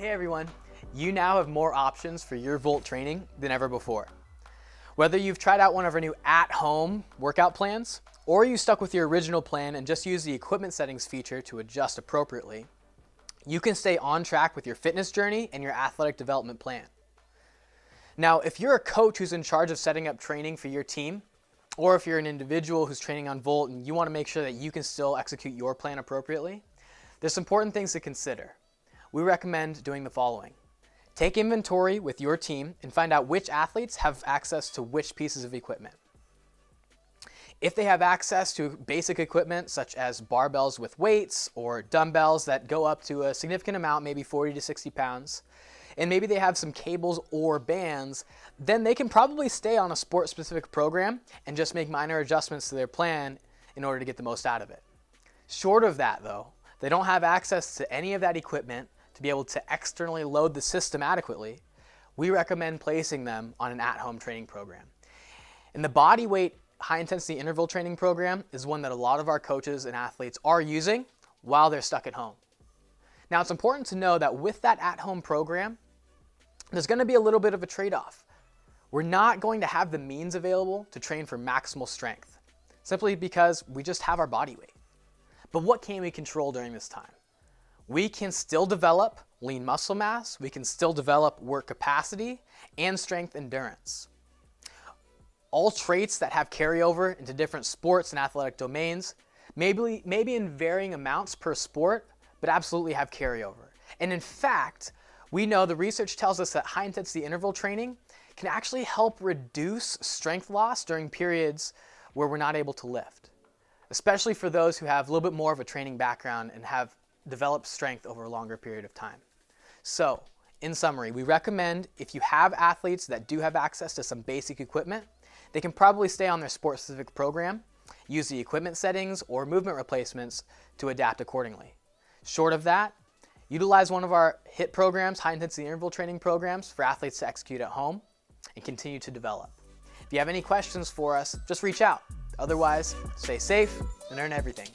Hey everyone, you now have more options for your Volt training than ever before. Whether you've tried out one of our new at-home workout plans, or you stuck with your original plan and just used the equipment settings feature to adjust appropriately, you can stay on track with your fitness journey and your athletic development plan. Now, if you're a coach who's in charge of setting up training for your team, or if you're an individual who's training on Volt and you want to make sure that you can still execute your plan appropriately, there's some important things to consider. We recommend doing the following. Take inventory with your team and find out which athletes have access to which pieces of equipment. If they have access to basic equipment such as barbells with weights or dumbbells that go up to a significant amount, maybe 40 to 60 pounds, and maybe they have some cables or bands, then they can probably stay on a sport-specific program and just make minor adjustments to their plan in order to get the most out of it. Short of that though, they don't have access to any of that equipment to be able to externally load the system adequately, we recommend placing them on an at-home training program. And the body weight high-intensity interval training program is one that a lot of our coaches and athletes are using while they're stuck at home. Now, it's important to know that with that at-home program, there's going to be a little bit of a trade-off. We're not going to have the means available to train for maximal strength, simply because we just have our body weight. But what can we control during this time? We can still develop lean muscle mass, we can still develop work capacity, and strength endurance. All traits that have carryover into different sports and athletic domains, maybe in varying amounts per sport, but absolutely have carryover. And in fact, we know the research tells us that high-intensity interval training can actually help reduce strength loss during periods where we're not able to lift, especially for those who have a little bit more of a training background and have developed strength over a longer period of time. So, in summary, we recommend if you have athletes that do have access to some basic equipment, they can probably stay on their sport-specific program, use the equipment settings or movement replacements to adapt accordingly. Short of that, utilize one of our HIT programs, high-intensity interval training programs, for athletes to execute at home and continue to develop. If you have any questions for us, just reach out. Otherwise, stay safe and earn everything.